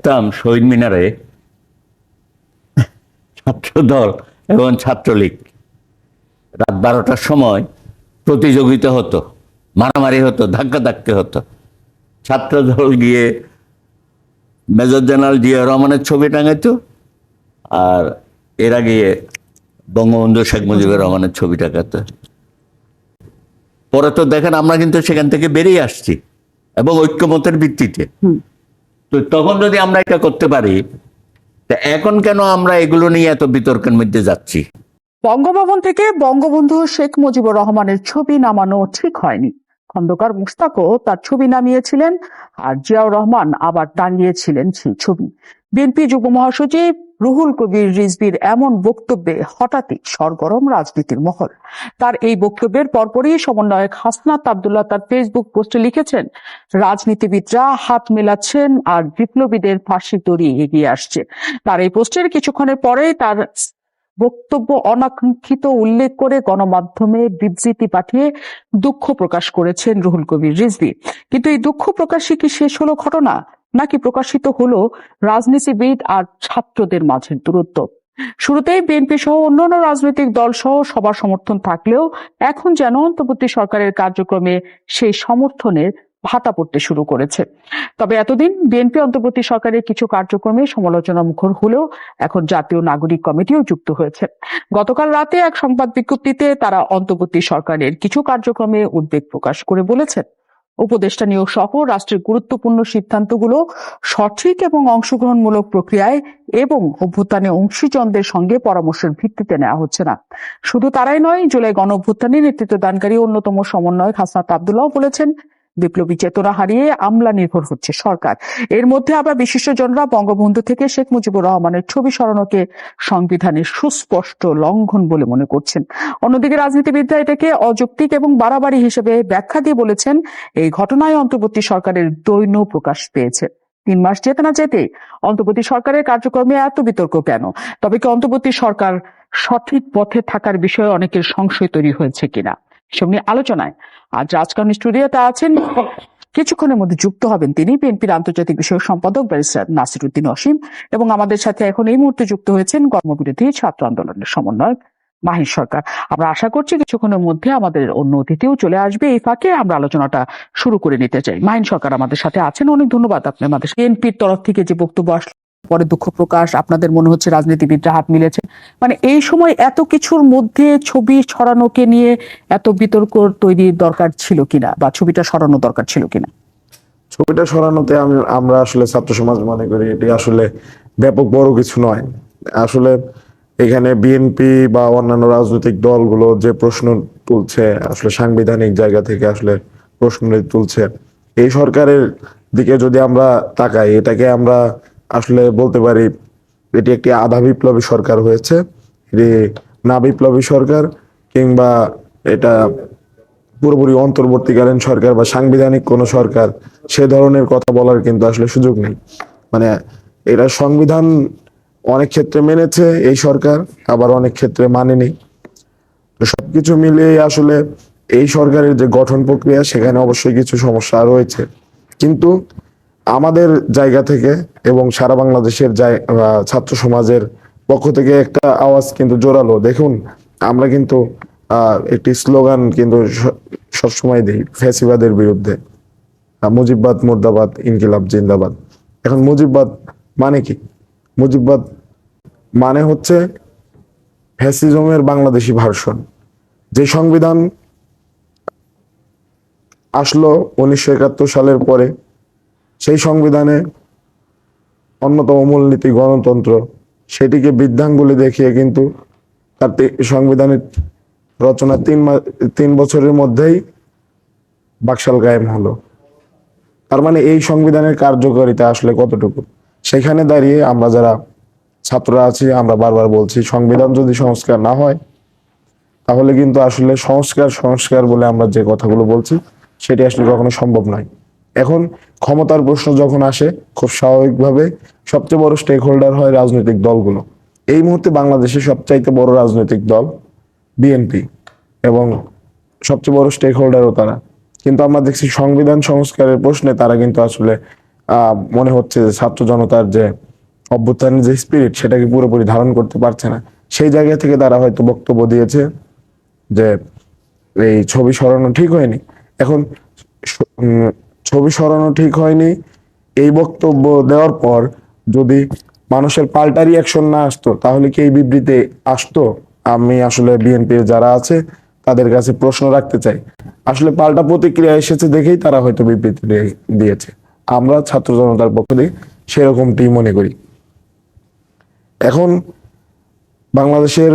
দেখতাম শহীদ মিনারে ছাত্রদল এবং ছাত্রলীগ রাত 12টার সময় প্রতিযোগিতা হতো, মারামারি হতো, ধাক্কাধাক্কি হতো। ছাত্রদল গিয়ে মেজর জেনারেল জিয়া রহমানের ছবি টাঙাইতো, আর এরা গিয়ে বঙ্গবন্ধু শেখ মুজিবুর রহমানের ছবি টাঙাতো। পরে তো দেখেন আমরা কিন্তু সেখান থেকে বেরিয়ে আসছি এবং ঐক্যমতের ভিত্তিতে। তো তখন যদি আমরা এটা করতে পারি, তা এখন কেন আমরা এগুলো নিয়ে এত বিতর্কের মধ্যে যাচ্ছি? বঙ্গভবন থেকে বঙ্গবন্ধু শেখ মুজিবুর রহমানের ছবি নামানো ঠিক হয়নি। খন্দকার মুশতাকও তার ছবি নামিয়েছিলেন, আর জিয়াউর রহমান আবার টাঙিয়েছিলেন সেই ছবি। বিএনপি যুগ্ম মহাসচিব রুহুল কবির রিজভীর এমন বক্তব্যে হঠাৎই সরগরম রাজনীতির মহল। তার এই বক্তব্যের পরপরই সমন্বয়ক হাসনাত আব্দুল্লাহ তার ফেসবুক পোস্টে লিখেছেন, রাজনীতিবিদরা হাত মেলাচ্ছেন আর বিপ্লবীদের ফাঁসির দড়ি এগিয়ে আসছে। তার এই পোস্টের কিছুক্ষণের পরেই তার বক্তব্য অনাকাঙ্ক্ষিত উল্লেখ করে গণমাধ্যমে বিবৃতি পাঠিয়ে দুঃখ প্রকাশ করেছেন রুহুল কবির রিজভী। কিন্তু এই দুঃখ প্রকাশই কি শেষ হলো ঘটনা, নাকি প্রকাশিত হলো রাজনীতিবিদ আর ছাত্রদের মাঝের দূরত্ব? শুরুতেই বিএনপি সহ অন্যান্য রাজনৈতিক দল সহ সবার সমর্থন থাকলেও এখন যেন অন্তর্বর্তী সরকারের কার্যক্রমে সেই সমর্থনের ভাটা পড়তে শুরু করেছে। তবে এতদিন বিএনপি অন্তর্বর্তী সরকারের কিছু কার্যক্রমে সমালোচনা মুখর হলেও এখন জাতীয় নাগরিক কমিটিও যুক্ত হয়েছে। গতকাল রাতে এক সংবাদ বিজ্ঞপ্তিতে তারা অন্তর্বর্তী সরকারের কিছু কার্যক্রমে উদ্বেগ প্রকাশ করে বলেছেন, উপদেষ্টা নিয়োগ সহ রাষ্ট্রের গুরুত্বপূর্ণ সিদ্ধান্তগুলো সঠিক এবং অংশগ্রহণমূলক প্রক্রিয়ায় এবং অভ্যুত্থানে অংশীজনদের সঙ্গে পরামর্শের ভিত্তিতে নেওয়া হচ্ছে না। শুধু তারাই নয়, জুলাই গণ অভ্যুত্থানে নেতৃত্বদানকারী অন্যতম সমন্বয়ক হাসনাত আব্দুল্লাহ বলেছেন, বিপ্লবী চেতনা হারিয়ে আমলা নির্ভর হচ্ছে সরকার। এর মধ্যে আবার বিশিষ্টজনরা বঙ্গবন্ধু থেকে শেখ মুজিবুর রহমানের ছবি সরানোকে সংবিধানের সুস্পষ্ট লঙ্ঘন বলে মনে করছেন। অন্যদিকে রাজনীতিবিদরা এটাকে অযৌক্তিক এবং বাড়াবাড়ি হিসেবে ব্যাখ্যা দিয়ে বলেছেন, এই ঘটনায় অন্তর্বর্তী সরকারের দৈন্য প্রকাশ পেয়েছে। 3 মাস যেতে না যেতে অন্তর্বর্তী সরকারের কার্যক্রমে এত বিতর্ক কেন? তবে কি অন্তর্বর্তী সরকার সঠিক পথে থাকার বিষয়ে অনেকের সংশয় তৈরি হয়েছে কিনা, সেসব নিয়ে আলোচনায় আজ রাজকারণ স্টুডিওতে আছেন, কিছুক্ষণের মধ্যে যুক্ত হবেন তিনি, বিএনপির আন্তর্জাতিক বিষয়ক সম্পাদক ব্যারিস্টার নাসিরউদ্দিন অসীম, এবং আমাদের সাথে এখন এই মুহূর্তে যুক্ত হয়েছেন কর্মবিরোধী ছাত্র আন্দোলনের সমন্বয়ক মাহির সরকার। আমরা আশা করছি কিছুক্ষণের মধ্যে আমাদের অন্য অতিথিও চলে আসবে। এই ফাঁকে আমরা আলোচনাটা শুরু করে নিতে চাই। মাহির সরকার আমাদের সাথে আছেন, অনেক ধন্যবাদ আপনি আমাদের। বিএনপির তরফ থেকে যে বক্তব্য আসলো, পরে দুঃখ প্রকাশ, আপনাদের মনে হচ্ছে রাজনীতিবিদরা হাত মিলেছে, মানে এই সময় এত কিছুর মধ্যে ছবি ছড়ানোকে নিয়ে এত বিতর্ক তৈরির দরকার ছিল কিনা, বা ছবিটা সরানো দরকার ছিল কিনা? ছবিটা সরানোতে আমরা আসলে ছাত্র সমাজ মনে করি এটি আসলে ব্যাপক বড় কিছু নয়। আসলে এখানে বিএনপি বা অন্যান্য রাজনৈতিক দলগুলো যে প্রশ্ন তুলছে, আসলে সাংবিধানিক জায়গা থেকে আসলে প্রশ্ন তুলছে, এই সরকারের দিকে যদি আমরা তাকাই, এটাকে আমরা আসলে বলতে পারি এটি একটি আধা বিপ্লবী সরকার হয়েছে। এটি না বিপ্লবী সরকার কিংবা এটা পুরোপুরি অন্তর্বর্তীকালীন সরকার বা সাংবিধানিক কোন সরকার, সে ধরনের কথা বলার কিন্তু আসলে সুযোগ নেই। মানে এটা সংবিধান অনেক ক্ষেত্রে মেনেছে এই সরকার, আবার অনেক ক্ষেত্রে মানেনি। তো সবকিছু মিলিয়ে আসলে এই সরকারের যে গঠন প্রক্রিয়া, সেখানে অবশ্যই কিছু সমস্যা রয়েছে। কিন্তু আমাদের জায়গা থেকে এবং সারা বাংলাদেশের ছাত্র সমাজের পক্ষ থেকে একটা আওয়াজ কিন্তু জোরালো। দেখুন, আমরা কিন্তু একটি স্লোগান কিন্তু সবসময় দিই ফ্যাসিবাদের বিরুদ্ধে, মুজিববাদ মুর্দাবাদ, ইনকিলাব জিন্দাবাদ। এখন মুজিববাদ মানে কি? মুজিববাদ মানে হচ্ছে ফ্যাসিজমের বাংলাদেশি ভার্সন। যে সংবিধান আসলো 1971 সালের পরে, সেই সংবিধানে অন্যতম মূলনীতি গণতন্ত্র, সেটিকে বৃদ্ধাঙ্গুলি দেখিয়ে কিন্তু তার সংবিধানের রচনা 3 বছরের মধ্যেই বাকশাল কায়েম হলো। তার মানে এই সংবিধানের কার্যকারিতা আসলে কতটুকু? সেখানে দাঁড়িয়ে আমরা যারা ছাত্ররা আছি, আমরা বারবার বলছি, সংবিধান যদি সংস্কার না হয়, তাহলে কিন্তু আসলে সংস্কার বলে আমরা যে কথাগুলো বলছি, সেটি আসলে কখনো সম্ভব নয়। এখন ক্ষমতার প্রশ্ন যখন আসে, খুব স্বাভাবিকভাবে সবচেয়ে বড় স্টেক হোল্ডার হয় রাজনৈতিক দলগুলো। এই মুহূর্তে বাংলাদেশের সবচাইতে বড় রাজনৈতিক দল বিএনপি, এবং সবচেয়ে বড় স্টেক হোল্ডারও তারা। কিন্তু আমরা দেখছি সংবিধান সংস্কারের প্রশ্নে তারা কিন্তু আসলে মনে হচ্ছে যে ছাত্র জনতার যে অভ্যুত্থানের যে স্পিরিট সেটাকে পুরোপুরি ধারণ করতে পারছে না। সেই জায়গা থেকে তারা হয়তো বক্তব্য দিয়েছে যে এই ছবি সরানো ঠিক হয়নি। এখন ছবি সরানো ঠিক হয়নি এই বক্তব্য দেওয়ার পর যদি মানুষের পাল্টা রিয়াকশন না আসতো তাহলে কি এই বিবৃতি আসতো? আমি আসলে বিএনপির যারা আছে তাদের কাছে প্রশ্ন রাখতে চাই। আসলে পাল্টা প্রতিক্রিয়া এসেছে দেখেই তারা হয়তো বিবৃতি দিয়েছে। আমরা ছাত্র জনতার পক্ষ থেকে সেরকমটি মনে করি। এখন বাংলাদেশের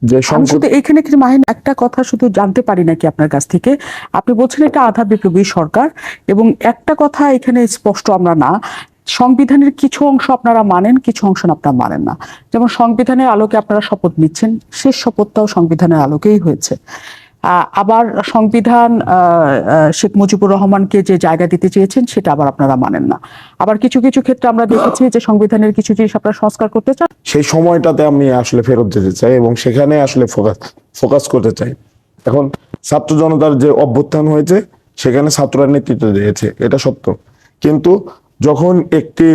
যে আমি শুধু এখানে কিছু মাহিন একটা কথা শুধু জানতে পারি নাকি আপনার কাছ থেকে, আপনি বলছেন এটা আধা বিপ্লবী সরকার, এবং একটা কথা এখানে স্পষ্ট আমরা না, সংবিধানের কিছু অংশ আপনারা মানেন, কিছু অংশ আপনারা মানেন না। যেমন সংবিধানের আলোকে আপনারা শপথ নিচ্ছেন, শেষ শপথটাও সংবিধানের আলোকেই হয়েছে। আবার সংবিধান শেখ মুজিবুর রহমানকে যে জায়গা দিতে চেয়েছেন সেটা আবার আপনারা মানেন না। আবার কিছু কিছু ক্ষেত্রে আমরা দেখেছি যে সংবিধানের কিছু জিনিস আপনারা সংস্কার করতে চান। সেই সময়টাতে আমি আসলে ফেরত যেতে চাই এবং সেখানে আসলে ফোকাস করতে চাই। এখন ছাত্র জনতার যে অভ্যুত্থান হয়েছে সেখানে ছাত্ররা নেতৃত্ব দিয়েছে, এটা সত্য। কিন্তু যখন একটি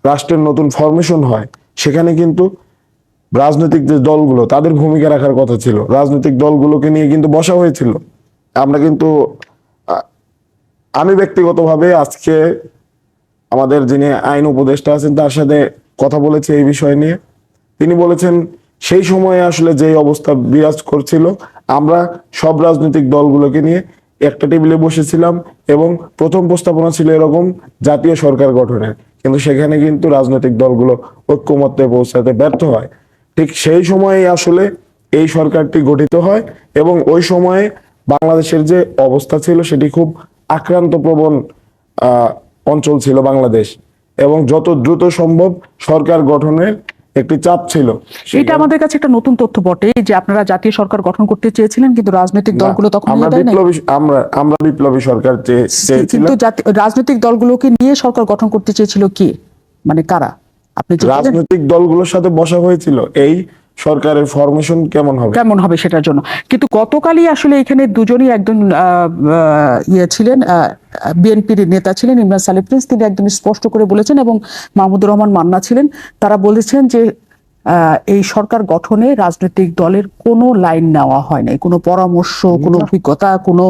রাষ্ট্রের নতুন ফরমেশন হয় সেখানে কিন্তু রাজনৈতিক যে দলগুলো তাদের ভূমিকা রাখার কথা ছিল। রাজনৈতিক দলগুলোকে নিয়ে কিন্তু বসা হয়েছিল। আমরা কিন্তু আমি ব্যক্তিগতভাবে আজকে আমাদের যিনি আইন উপদেষ্টা আছেন তার সাথে কথা বলেছি এই বিষয় নিয়ে। তিনি বলেছেন সেই সময়ে আসলে যে অবস্থা বিরাজ করছিল আমরা সব রাজনৈতিক দলগুলোকে নিয়ে একটা টেবিলে বসেছিলাম এবং প্রথম প্রস্তাবনা ছিল এরকম জাতীয় সরকার গঠনের, কিন্তু সেখানে কিন্তু রাজনৈতিক দলগুলো ঐক্যমত্যে পৌঁছাতে ব্যর্থ হয়। ঠিক সেই সময়ে আসলে এই সরকারটি গঠিত হয় এবং ওই সময়ে বাংলাদেশের যে অবস্থা ছিল সেটি খুব আক্রান্ত প্রবণ অঞ্চল ছিল বাংলাদেশ, এবং যত দ্রুত সম্ভব সরকার গঠনের একটি চাপ ছিল। এটা আমাদের কাছে একটা নতুন তথ্য বটে যে আপনারা জাতীয় সরকার গঠন করতে চেয়েছিলেন, কিন্তু রাজনৈতিক দলগুলো তখন আমরা বিপ্লবী সরকার চেয়েছিলাম। কিন্তু রাজনৈতিক দলগুলোকে নিয়ে সরকার গঠন করতে চেয়েছিল কি, মানে কারা? আপনি রাজনৈতিক দলগুলোর সাথে বসা হয়েছিল এই সরকারের ফরমেশন কেমন হবে সেটার জন্য। কিন্তু গতকালই আসলে এখানে দুজনই একজন ছিলেন, বিএনপির নেতা ছিলেন ইমরান সালেহ প্রিন্স, তিনি একদম স্পষ্ট করে বলেছেন, এবং মাহমুদুর রহমান মান্না ছিলেন, তারা বলেছেন যে এই সরকার গঠনে রাজনৈতিক দলের কোনো লাইন নেওয়া হয় নাই, কোনো পরামর্শ, কোনো অভিজ্ঞতা, কোনো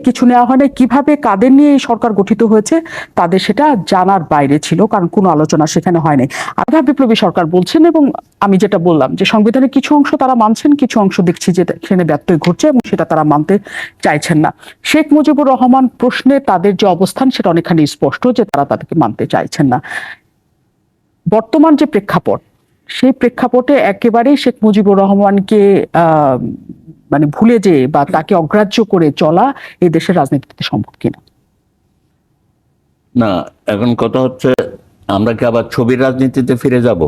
কিছু নেওয়া হয় নাই। কিভাবে কাদের নিয়ে এই সরকার গঠিত হয়েছে তাদের সেটা জানার বাইরে ছিল, কারণ কোনো আলোচনা সেখানে হয় নাই। আধা বিপ্লবী সরকার বলছেন, এবং আমি যেটা বললাম যে সংবিধানের কিছু অংশ তারা মানছেন, কিছু অংশ দেখছি যে সেখানে ব্যত্যয় ঘটছে এবং সেটা তারা মানতে চাইছেন না। শেখ মুজিবুর রহমান প্রশ্নে তাদের যে অবস্থান সেটা অনেকখানি স্পষ্ট যে তারা তাদেরকে মানতে চাইছেন না। বর্তমান যে প্রেক্ষাপট, সেই প্রেক্ষাপটে একেবারেই শেখ মুজিবুর রহমানকে মানে ভুলে যেয়ে বা তাকে অগ্রাহ্য করে চলা এই দেশের রাজনীতিতে সম্ভব কিনা? না, এখন কথা হচ্ছে আমরা কি আবার ছবির রাজনীতিতে ফিরে যাব?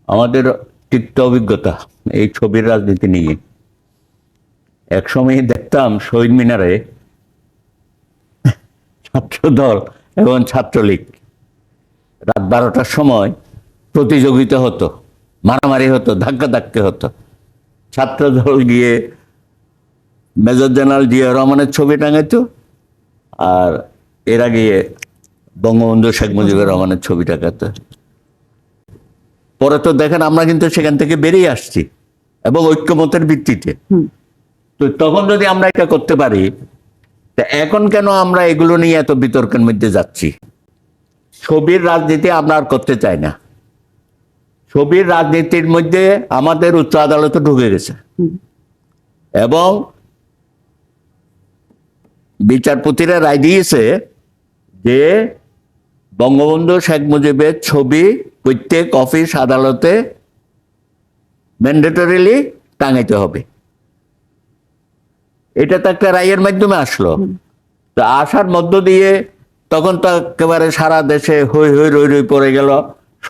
আমাদের তিক্ত অভিজ্ঞতা এই ছবির রাজনীতি নিয়ে। একসময় দেখতাম শহীদ মিনারে ছাত্রদল এবং ছাত্রলীগ রাত 12টার সময় প্রতিযোগিতা হতো, মারামারি হতো, ধাক্কাধাক্কি হতো। ছাত্রদল গিয়ে মেজর জেনারেল জিয়া রহমানের ছবি টাঙাইতো, আর এরা গিয়ে বঙ্গবন্ধু শেখ মুজিবুর রহমানের ছবি টাঙাতো। পরে তো দেখেন আমরা কিন্তু সেখান থেকে বেরিয়ে আসছি এবং ঐক্যমতের ভিত্তিতে। তো তখন যদি আমরা এটা করতে পারি, তা এখন কেন আমরা এগুলো নিয়ে এত বিতর্কের মধ্যে যাচ্ছি? ছবির রাজনীতি আমরা আর করতে চাই না। ছবির রাজনীতির মধ্যে আমাদের উচ্চ আদালতে ঢুকে গেছে এবং বিচারপতিরা রায় দিয়েছে যে বঙ্গবন্ধু শেখ মুজিবের ছবি প্রত্যেক অফিস আদালতে ম্যান্ডেটরিলি টাঙাইতে হবে। এটা তো একটা রায়ের মাধ্যমে আসলো। তো আসার মধ্য দিয়ে তখন তো একেবারে সারা দেশে হই হই রই রই পড়ে গেল।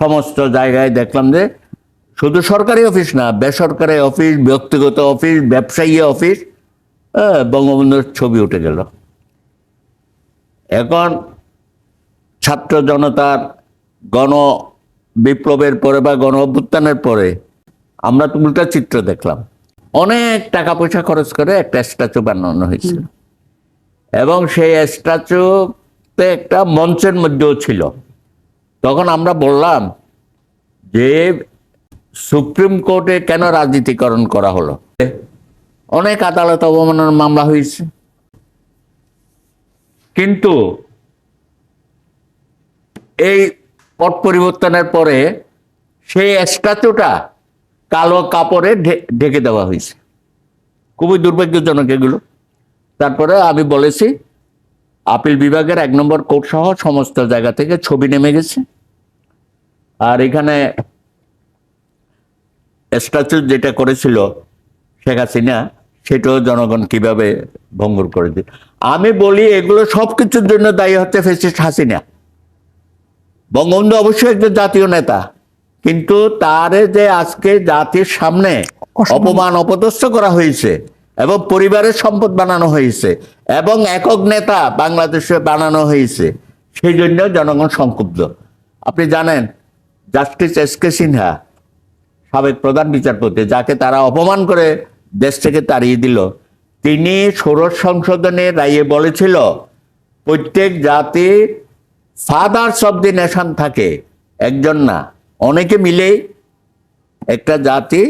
সমস্ত জায়গায় দেখলাম যে শুধু সরকারি অফিস না, বেসরকারি অফিস, ব্যক্তিগত অফিস, ব্যবসায়ী অফিস, বঙ্গবন্ধুর ছবি উঠে গেল। এখন ছাত্র জনতার গণ বিপ্লবের পরে বা গণ অভ্যুত্থানের পরে আমরা তো উল্টা চিত্র দেখলাম। অনেক টাকা পয়সা খরচ করে একটা স্ট্যাচু বানানো হয়েছিল এবং সেই স্ট্যাচু তো একটা মঞ্চের মধ্যেও ছিল। তখন আমরা বললাম যে সুপ্রিম কোর্টে কেন রাজনীতিকরণ করা হলো? অনেক আদালত অবমাননার মামলা হয়েছে, কিন্তু এই পট পরিবর্তনের পরে সেই স্ট্যাচুটা কালো কাপড়ে ঢেকে দেওয়া হয়েছে। খুবই দুর্ভাগ্যজনক এগুলো। তারপরে আমি বলেছি আপিল বিভাগের 1 নম্বর কোর্ট সহ সমস্ত জায়গা থেকে ছবি নেমে গেছে। আর এখানে স্ট্যাচু যেটা করেছিল শেখ হাসিনা, সেটাও জনগণ কিভাবে ভঙ্গুর করে দিল। আমি বলি এগুলো সবকিছুর জন্য দায়ী হচ্ছে ফ্যাসিস্ট হাসিনা। বঙ্গবন্ধু অবশ্যই একজন জাতীয় নেতা, কিন্তু তারে যে আজকে জাতির সামনে অপমান অপদস্থ করা হয়েছে এবং পরিবারের সম্পদ বানানো হয়েছে এবং একক নেতা বাংলাদেশে বানানো হয়েছে, সেই জন্য জনগণ সংক্ষুব্ধ। আপনি জানেন জাস্টিস এস.কে. সিনহা, সাবেক প্রধান বিচারপতি, যাকে তারা অপমান করে দেশ থেকে তাড়িয়ে দিল, তিনি ষোড়শ সংশোধনের রায়ে বলেছিল প্রত্যেক জাতি ফাদার্স অব দি নেশন থাকে, একজন না, অনেকে মিলে একটা জাতি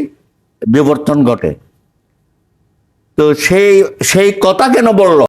বিবর্তন ঘটে। তো সেই কথা কেন বলল?